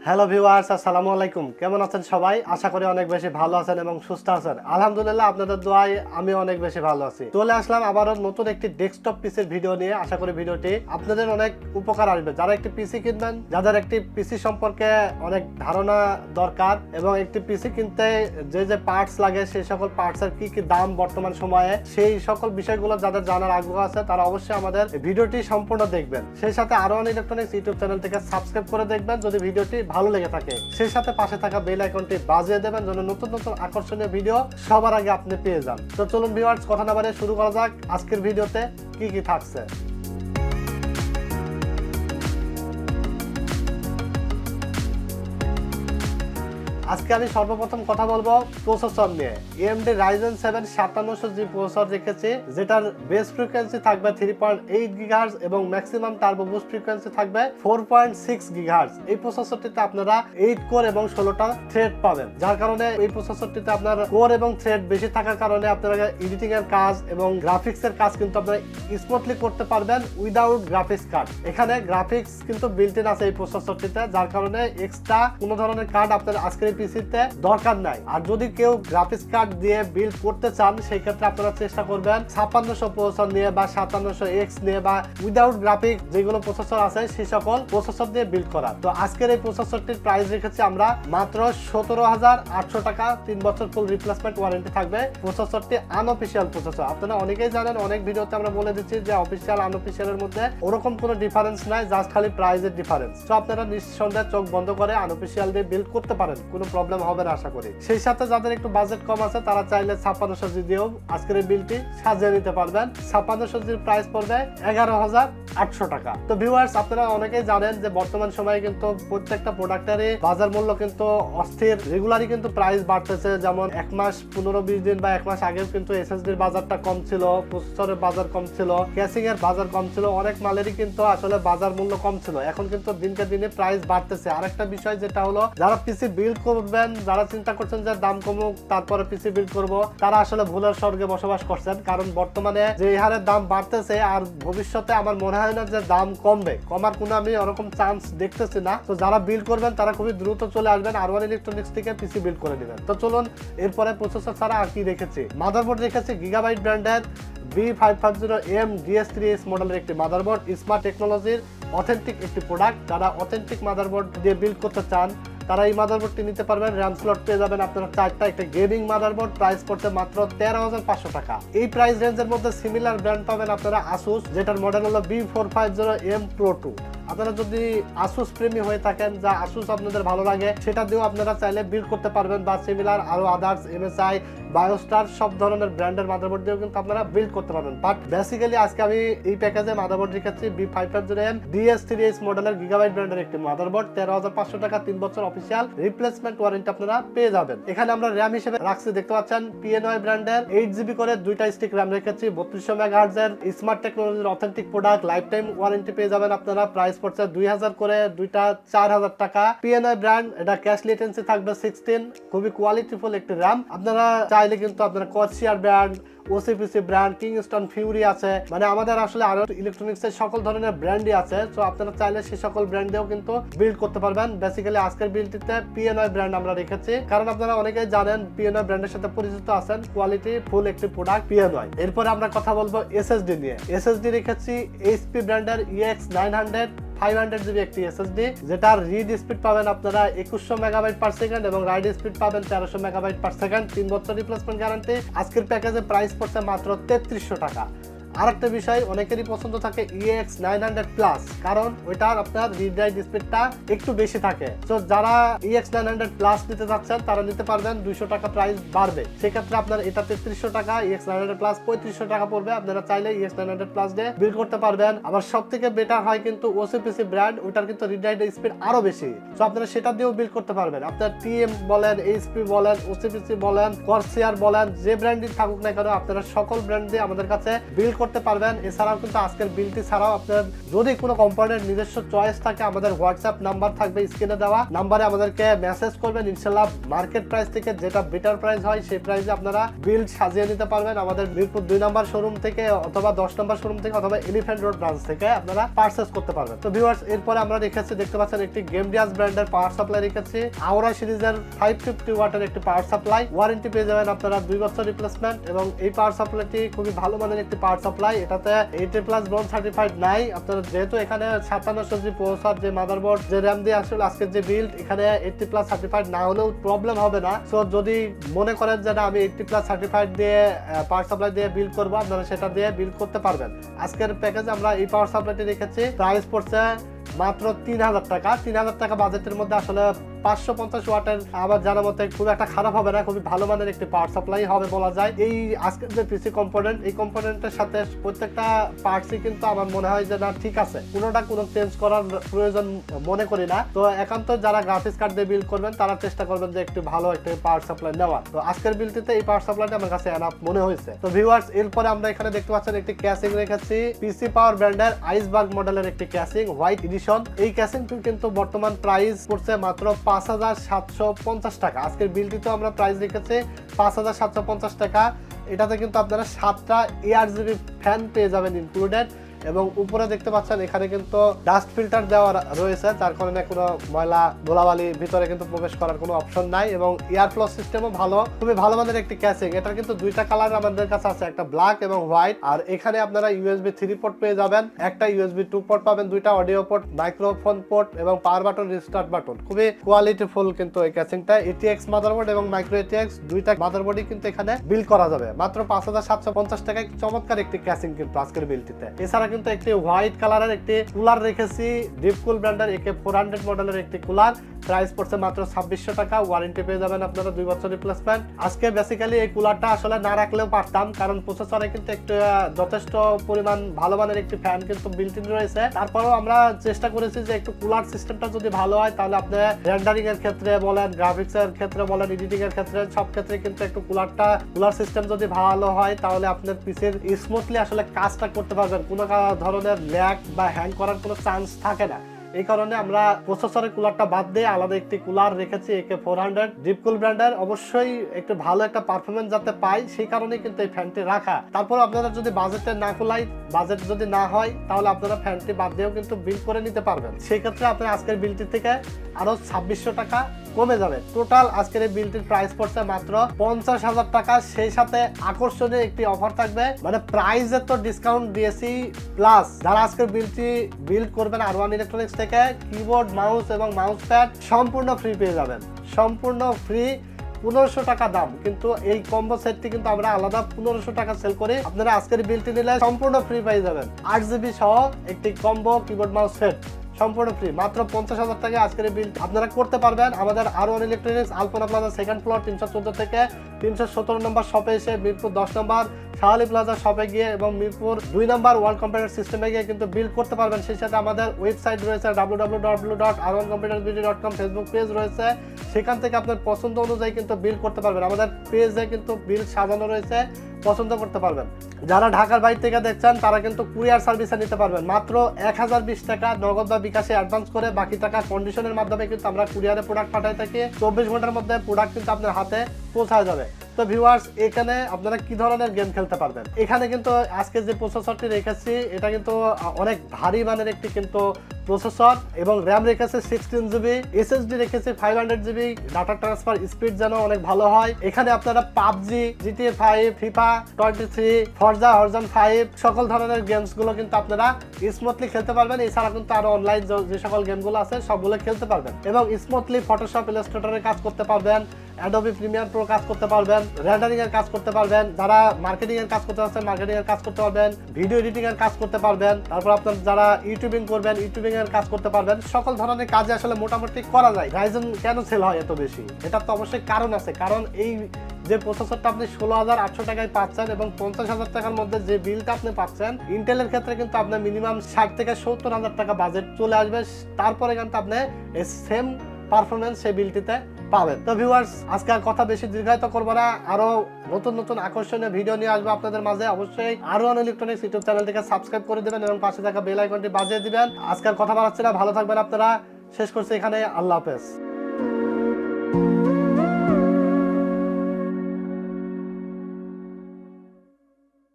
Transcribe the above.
Hello viewers, আসসালামু আলাইকুম। কেমন আছেন সবাই? আশা করি অনেক বেশি ভালো আছেন এবং সুস্থ আছেন। আলহামদুলিল্লাহ, আপনাদের দোয়ায় আমি অনেক বেশি ভালো আছি। চলে আসলাম আবারও নতুন একটি ডেস্কটপ পিসির ভিডিও নিয়ে। আশা করি ভিডিওটি আপনাদের অনেক উপকার আসবে। যারা একটি পিসি কিনবেন, যাদের একটি পিসি সম্পর্কে অনেক ধারণা দরকার এবং একটি পিসি কিনতে যে পার্টস লাগে সেই সকল পার্টসের কি কি দাম বর্তমান সময়ে, সেই সকল বিষয়গুলো যাদের জানার আগ্রহ আছে তারা অবশ্যই আমাদের ভিডিওটি সম্পূর্ণ দেখবেন। সেই সাথে আরোহন ইলেকট্রনিক্স ইউটিউব চ্যানেল থেকে সাবস্ক্রাইব করে দেখবেন যদি ভিডিওটি ভালো লেগে থাকে। সেই সাথে পাশে থাকা বেল আইকনটি বাজিয়ে দেবেন যেন নতুন নতুন আকর্ষণীয় ভিডিও সবার আগে আপনি পেয়ে যান। তো চলুন ভিউয়ার্স, কথা না বাড়িয়ে শুরু করা যাক আজকের ভিডিওতে কি কি থাকছে। আজকে আমি সর্বপ্রথম কথা বলবো প্রসেসর নিয়ে। AMD Ryzen 7 5700G প্রসেসর রেখেছি, যেটার বেস ফ্রিকোয়েন্সি থাকবে 3.8 GHz এবং ম্যাক্সিমাম টার্বো বুস্ট ফ্রিকোয়েন্সি থাকবে 4.6 GHz। এই প্রসেসরটিতে আপনারা 8 কোর এবং 16টা থ্রেড পাবেন, যার কারণে এই প্রসেসরটিতে আপনার কোর এবং থ্রেড বেশি থাকার কারণে আপনারা এডিটিং এর কাজ এবং গ্রাফিক্স এর কাজ কিন্তু আপনারা স্মুথলি করতে পারবেন উইদাউট গ্রাফিক্স কার্ড। এখানে গ্রাফিক্স কিন্তু বিল্ট ইন আছে এই প্রসেসরটিতে, যার কারণে এক্সট্রা কোনো ধরনের কার্ড আপনার আজকের পিসিতে দরকার নাই। আর যদি কেউ গ্রাফিক্স কার্ড দিয়ে বিল্ড করতে চান, সেই ক্ষেত্রে আপনারা চেষ্টা করবেন 5600 প্রসেসর নিয়ে বা 5700X নিয়ে বা উইদাউট গ্রাফিক যেগুলো প্রসেসর আছে সেই সকল প্রসেসর দিয়ে বিল্ড করা। তো আজকের এই প্রসেসরটির প্রাইস রেখেছি আমরা মাত্র 17,800 টাকা। 3 বছর ফুল রিপ্লেসমেন্ট ওয়ারেন্টি থাকবে। প্রসেসরটি আনঅফিশিয়াল প্রসেসর। আপনারা অনেকেই জানেন, অনেক ভিডিওতে আমরা বলে দিচ্ছি যে অফিশিয়াল আনঅফিশিয়ালের মধ্যে ওরকম কোনো ডিফারেন্স নাই, জাস্ট খালি প্রাইসের ডিফারেন্স। তো আপনারা নিঃসন্দেহে চোখ বন্ধ করে আনঅফিশিয়াল দিয়ে বিল্ড করতে পারেন, কোনো প্রবলেম হবে না আশা করি। সেই সাথে যাদের একটু বাজেট কম আছে তারা চাইলে 5600G দিয়েও আজকের এই বিলটি সাজিয়ে নিতে পারবেন। 5600G প্রাইস পড়বে 11,800 টাকা। তো ভিউয়ার্স, আপনারা অনেকেই জানেন যে বর্তমান সময়ে কিন্তু প্রত্যেকটা প্রোডাক্টেরই বাজার মূল্য কিন্তু অস্থির, রেগুলারই কিন্তু প্রাইস বাড়তেছে। যেমন 1 মাস 15-20 দিন বা 1 মাস আগেও কিন্তু এসএসডির বাজারটা কম ছিল, প্রসেসরের বাজার কম ছিল, ক্যাসিং এর বাজার কম ছিল, অনেক মালেরই কিন্তু আসলে বাজার মূল্য কম ছিল। এখন কিন্তু দিনকে দিনে প্রাইস বাড়তেছে। আরেকটা বিষয় যেটা হলো, যারা পিসি বিল্ড করবেন, যারা চিন্তা করছেন যে দাম কমুক তারপরে পিসি বিল্ড করব, তারা আসলে ভুলের স্বর্গে বসবাস করছেন। কারণ বর্তমানে যে হারে দাম বাড়তেছে আর ভবিষ্যতে আমার মনে হয় না যে দাম কমবে, কমার কোনো আমি ওরকম চান্স দেখতেছি না। তো যারা বিল্ড করবেন তারা খুবই দ্রুত চলে আসবেন আরওয়ান ইলেকট্রনিক্স থেকে পিসি বিল্ড করে নেবেন। তো চলুন এরপরে প্রসেসর ছাড়া আর কি রেখেছি। মাদারবোর্ড রেখেছি গিগাবাইট ব্র্যান্ডের B550M DS3S মডেলের একটি মাদারবোর্ড। স্মার্ট টেকনোলজির অথেন্টিক একটি প্রোডাক্ট। যারা অথেন্টিক মাদারবোর্ড দিয়ে বিল্ড করতে চান তারা এই মাদারবোর্ডটি নিতে পারবেন। র্যাম স্লট পেয়ে যাবেন আপনারা 4টা। একটা গেমিং মাদারবোর্ড, প্রাইস পড়ছে মাত্র 13,500 টাকা। এই প্রাইস রেঞ্জের মধ্যে সিমিলার ব্র্যান্ড পাবেন আপনারা আসুস, যেটার মডেল হলো B450M Pro 2। আপনারা যদি আসুস প্রেমী হয়ে থাকেন, যা আসুস আপনাদের ভালো লাগে, সেটা দিয়েও আপনারা চাইলে বিল্ড করতে পারবেন বা সিমিলার আরো আদার্স MSI, বায়োস্টার সব ধরনের ব্র্যান্ডের মাদারবোর্ড দিয়েও কিন্তু আপনারা বিল্ড করতে পারবেন। বাট বেসিক্যালি আজকে আমি এই প্যাকেজে মাদারবোর্ড রেখেছি B550M DS3S মডেলের গিগাবাইট ব্র্যান্ডের একটি মাদারবোর্ড। 13,500 টাকা, 3 বছর অফিসিয়াল রিপ্লেসমেন্ট ওয়ারেন্টি আপনারা পেয়ে যাবেন। এখানে আমরা র্যাম হিসেবে রাখছি, দেখতে পাচ্ছেন PNY ব্র্যান্ডের 8GB করে 2টা স্টিক র্যাম রেখেছি। 3200 MHz এর স্মার্ট টেকনোলজির authentic product, life time warranty পেয়ে যাবেন আপনারা। প্রাইস পড়ছে 2000 করে, 2টা 4000 টাকা। PNY ব্র্যান্ড, এটা ক্যাশ লেটেন্সি থাকবে 16। খুবই কোয়ালিটিফুল একটি র্যাম। আপনারা চাইলে কিন্তু আপনারা কর্সিয়ার brand, OCPC brand, Kingston Fury আছে, মানে আমাদের আসলে আরো ইলেকট্রনিক্স এর সকল ধরনের ব্র্যান্ডই আছে। তো আপনারা চাইলে সেই সকল ব্র্যান্ড দিয়েও কিন্তু বিল্ড করতে পারবেন। বেসিক্যালি আজকের বিল্ডটিতে PNY ব্র্যান্ড আমরা রেখেছি, কারণ আপনারা অনেকেই জানেন PNY ব্র্যান্ডের সাথে পরিচিত আছেন। কোয়ালিটি ফুল একটি প্রোডাক্ট PNY। এরপরে আমরা কথা বলবো SSD নিয়ে। SSD রেখেছি HP ব্র্যান্ডের EX900 500GB একটি SSD, যেটার রিড স্পিড পাবেন আপনারা 2100 MB/s এবং রাইড স্পিড পাবেন 1300 MB/s। 3 বছর রিপ্লেসমেন্ট গ্যারান্টি। আজকের প্যাকেজে প্রাইস পড়ছে মাত্র 3300 টাকা। আরেকটা বিষয় অনেকেরই পছন্দ থাকে EX900+, কারণ ওইটার আপনার রিড রাইট স্পিডটা একটু বেশি থাকে। তো যারা EX900+ নিতে যাচ্ছেন তারা নিতে পারবেন, 200 টাকা প্রাইস বাড়বে। সেক্ষেত্রে আপনার এটা 3300 টাকা, EX900+ 3500 টাকা পড়বে। আপনারা চাইলে EX900+ দিয়ে বিল্ড করতে পারবেন। আবার সব থেকে বেটার হয় কিন্তু OCPC ব্র্যান্ড, ওইটার কিন্তু রিড রাইট স্পিড আরো বেশি। তো আপনারা সেটা দিয়েও বিল্ড করতে পারবেন। আপনার TM বলেন, HP বলেন, OCPC বলেন, কর্সিয়ার বলেন, যে ব্র্যান্ডই থাকুক না কেন আপনারা সকল ব্র্যান্ড দিয়ে আমাদের কাছে বিল্ড করতে পারবেন। এছাড়াও কিন্তু আজকের বিলটি ছাড়াও আপনার যদি কোনো কোম্পানির নিজস্ব চয়েস থাকে আমাদের হোয়াটসঅ্যাপ নাম্বার থাকবে স্ক্রিনে দেওয়া নাম্বারে আমাদেরকে মেসেজ করবেন, ইনশাল্লাহ মার্কেট প্রাইস থেকে যেটা বেটার প্রাইস হয় সেই প্রাইসে আপনারা বিল্ড সাজিয়ে নিতে পারবেন। আমাদের মিরপুর 2 নম্বর শোরুম থেকে অথবা 10 নম্বর শোরুম থেকে অথবা এলিফ্যান্ট রোড ব্রাঞ্চ থেকে আপনারা পারচেজ করতে পারবেন। তো ভিউয়ার্স এরপরে আমরা রেখেছি, দেখতে পাচ্ছেন একটি গেমডিয়াস ব্র্যান্ডের পাওয়ার সাপ্লাই রেখেছি, আওরা সিরিজের 550 ওয়াটের একটি পাওয়ার সাপ্লাই। ওয়ারেন্টি পেয়ে যাবেন আপনারা 2 বছর রিপ্লেসমেন্ট এবং এই পাওয়ার সাপ্লাইটি খুবই ভালো মানের একটি পাওয়ার সাপ্লাই। এটাতে 80+ ব্রোঞ্জ সার্টিফাইড নাই। আপনারা যেহেতু এখানে 5700 জি প্রসেসর, যে মাদারবোর্ড, যে র‍্যাম দিয়ে আসলে আজকের যে বিল্ড, এখানে 80+ সার্টিফাইড না হলেও প্রবলেম হবে না। সো যদি মনে করেন যে না আমি 80+ সার্টিফাইড দিয়ে পাওয়ার সাপ্লাই দিয়ে বিল্ড করবো, আপনারা সেটা দিয়ে বিল্ড করতে পারবেন। আজকের প্যাকেজে আমরা এই পাওয়ার সাপ্লাইটি রেখেছি, প্রাইস পড়ছে মাত্র 3000 টাকা। 3000 টাকা বাজেটের মধ্যে আসলে 550 ওয়াটের আমার জানার মতে খুব একটা খারাপ হবে না, খুবই ভালো মানের একটি পাওয়ার সাপ্লাই হবে বলা যায়। এই আজকের যে পিসি কম্পোনেন্ট, এই কম্পোনেন্টের সাথে প্রত্যেকটা পার্টসই কিন্তু আমার মনে হয় যে না ঠিক আছে, কোনোটা কোনো চেঞ্জ করার প্রয়োজন মনে করি না। তো একান্ত যারা গ্রাফিক্স কার্ড দিয়ে বিল্ড করবেন তারা চেষ্টা করবেন যে একটু ভালো একটা পাওয়ার সাপ্লাই নেওয়ার। তো আজকের বিল্ডটিতে এই পাওয়ার সাপ্লাইটা আমার কাছে এনাফ মনে হয়েছে। তো ভিউয়ার্স এরপরে আমরা এখানে দেখতে পাচ্ছেন একটি ক্যাসিং রেখেছি, পিসি পাওয়ার ব্র্যান্ডের আইসবার্গ মডেলের একটি ক্যাসিং, হোয়াইট এডিশন। এই ক্যাসিংটি কিন্তু বর্তমান প্রাইস পড়ছে মাত্র 5750 টাকা। আজকের বিলটিতে আমরা প্রাইস রেখেছি 5750 টাকা। এটাতে কিন্তু আপনারা 7টা ARGB ফ্যান পেয়ে যাবেন ইনক্লুডেড এবং উপরে দেখতে পাচ্ছেন এখানে কিন্তু ডাস্ট ফিল্টার দেওয়া রয়েছে, যার কারণে কোনো ময়লা ধুলাবালি ভিতরে কিন্তু প্রবেশ করার কোনো অপশন নাই এবং এয়ার ফ্লো সিস্টেমও ভালো, খুবই ভালো মানের একটি ক্যাসিং। এটার কিন্তু দুইটা কালার আমাদের কাছে আছে, একটা ব্ল্যাক এবং হোয়াইট। আর এখানে আপনারা USB 3 পোর্ট পেয়ে যাবেন, একটা USB 2 পোর্ট পাবেন, দুইটা অডিও পোর্ট, মাইক্রোফোন পোর্ট এবং পাওয়ার বাটন, রিস্টার্ট বাটন। খুবই কোয়ালিটিফুল কিন্তু এই ক্যাসিংটা। ATX মাদারবোর্ড এবং মাইক্রো ATX দুইটা মাদারবোর্ডই কিন্তু এখানে বিল্ড করা যাবে মাত্র 5750 টাকায়। চমৎকার একটি ক্যাসিং কিন্তু আজকের বিলটিতে। এছাড়া কিন্তু একটি হোয়াইট কালারের একটি কুলার রেখেছি, ডিপকুল ব্র্যান্ডের AK400 মডেলের একটি কুলার, প্রাইস পড়ছে মাত্র 2600 টাকা। ওয়ারেন্টি পেয়ে যাবেন আপনারা 2 বছর রিপ্লেসমেন্ট। আজকে বেসিক্যালি এই কুলারটা আসলে না রাখলেও পারতাম, কারণ প্রসেসরে কিন্তু একটু যথেষ্ট পরিমাণ ভালো মানের একটি ফ্যান কিন্তু বিল্ট ইন রয়েছে। তারপরেও আমরা চেষ্টা করেছি যে একটু কুলার সিস্টেমটা যদি ভালো হয় তাহলে আপনি রেন্ডারিং এর ক্ষেত্রে বলেন, গ্রাফিক্স এর ক্ষেত্রে বলেন, এডিটিং এর ক্ষেত্রে, সব ক্ষেত্রে কিন্তু একটু কুলার সিস্টেম যদি ভালো হয় তাহলে আপনার পিসির স্মুথলি আসলে কাজটা করতে পারবেন, কোনো ধরনের ল্যাগ বা হ্যাং করার কোনো চান্স থাকে না। এই কারণে আমরা প্রসেসরের কুলারটা বাদ দিয়ে আলাদা একটি কুলার রেখেছি, AK400 ডিপকুল ব্র্যান্ডের। অবশ্যই একটু ভালো একটা পারফরমেন্স যাতে পাই সেই কারণে কিন্তু এই ফ্যানটি রাখা। তারপর আপনারা যদি বাজেটে না কুলাই, বাজেট যদি না হয় তাহলে আপনারা ফ্যানটি বাদ দিয়েও কিন্তু বিল করে নিতে পারবেন। সেই ক্ষেত্রে আপনার আজকের বিলটি থেকে আরো 2600 টাকা কমে যাবে। টোটাল আজকের এই বিলটির প্রাইস পড়ছে মাত্র 50,000 টাকা। সেই সাথে আকর্ষণীয় একটি অফার থাকবে, মানে প্রাইসে তো ডিসকাউন্ট দিয়েছি, প্লাস যারা আজকের বিলটি বিল্ড করবেন R1 ইলেকট্রনিক্স থেকে কিবোর্ড, মাউস এবং মাউস প্যাড সম্পূর্ণ ফ্রি পেয়ে যাবেন, সম্পূর্ণ ফ্রি। 1500 টাকা দাম, কিন্তু এই কম্বো সেটটি কিন্তু আমরা আলাদা 1500 টাকা সেল করি। আপনারা আজকের বিলটি নিলে সম্পূর্ণ ফ্রি পেয়ে যাবেন, 8GB সহ একটি কম্বো কিবোর্ড মাউস সেট সম্পূর্ণ ফ্রি। মাত্র 50,000 টাকা আজকের বিল আপনারা করতে পারবেন। আমাদের R1 ইলেকট্রনিক্স আলপনা প্লাজা সেকেন্ড ফ্লোর 314 থেকে 317 নম্বর শপে এসে, মিরপুর 10 নম্বর শাহালি প্লাজা শপে গিয়ে এবং মিরপুর 2 নম্বর ওয়ার্ল্ড কম্পিউটার সিস্টেমে গিয়ে কিন্তু বিল করতে পারবেন। সেই সাথে আমাদের ওয়েবসাইট রয়েছে www.r1computerbd.com, ফেসবুক পেজ রয়েছে, সেখান থেকে আপনার পছন্দ অনুযায়ী কিন্তু বিল করতে পারবেন। আমাদের পেজে কিন্তু বিল সাজানো রয়েছে, পছন্দ করতে পারবেন। যারা ঢাকার বাইরে থেকে দেখছেন তারা কিন্তু কুরিয়ার সার্ভিসে নিতে পারবেন। মাত্র 1020 টাকা নগদ বা বিকাশে অ্যাডভান্স করে বাকি টাকা কন্ডিশনের মাধ্যমে কিন্তু আমরা কুরিয়ারে প্রোডাক্ট পাঠাই থাকি। 24 ঘন্টার মধ্যে প্রোডাক্ট কিন্তু আপনার হাতে পৌঁছায় যাবে। তো ভিউয়ার্স এখানে আপনারা কি ধরনের গেম খেলতে পারবেন, এখানে কিন্তু আজকে যে প্রসেসরটি রেখেছি এটা কিন্তু অনেক ভারী মানের একটি কিন্তু প্রসেসর এবং র্যাম রেখেছে 16GB, SSD রেখেছে 500GB, ডাটা ট্রান্সফার স্পিড যেন অনেক ভালো হয়। এখানে আপনারা পাবজি, GTA 5, FIFA 23, ফরজা হরজন 5 সকল ধরনের গেমস গুলো কিন্তু আপনারা স্মুথলি খেলতে পারবেন। এছাড়া কিন্তু আরো অনলাইন যে সকল গেমগুলো আছে সবগুলো খেলতে পারবেন এবং স্মুথলি ফটোশপ, ইলাস্ট্রেটরের কাজ করতে পারবেন, অ্যাডোবি প্রিমিয়ার প্রো কাজ করতে পারবেন, রেন্ডারিং এর কাজ করতে পারবেন, যারা মার্কেটিং এর কাজ করতে চাচ্ছেন মার্কেটিং এর কাজ করতে পারবেন, ভিডিও এডিটিং এর কাজ করতে পারবেন, তারপর আপনার যারা ইউটিউবিং করবেন ইউটিউবিং এর কাজ করতে পারবেন। সকল ধরনের কাজে আসলে মোটামুটি করা যায়। রাইজেন কেন সেল হয় এত বেশি, এটা তো অবশ্যই কারণ আছে। কারণ এই যে প্রসেসরটা আপনি 16,800 টাকায় পাচ্ছেন এবং 50,000 টাকার মধ্যে যে বিলটা আপনি পাচ্ছেন, ইন্টেলের ক্ষেত্রে কিন্তু আপনার মিনিমাম 60 থেকে 70,000 টাকা বাজেট চলে আসবে। তারপরে কিন্তু আপনি সেম পারফরমেন্স সেই বিলটিতে পাবেন। তো ভিউয়ার্স, আজকে আর কথা বেশি দীর্ঘায়িত করবো না, আরো নতুন নতুন আকর্ষণীয় ভিডিও নিয়ে আসবো আপনাদের মাঝে। অবশ্যই আরোহন ইলেকট্রনিক্স ইউটিউব চ্যানেলটিকে সাবস্ক্রাইব করে দিবেন এবং পাশে থাকা বেল আইকনটি বাজিয়ে দিবেন। আজকে আর কথা বাড়াচ্ছি না, ভালো থাকবেন আপনারা। শেষ করছি এখানে, আল্লাহ হাফেজ।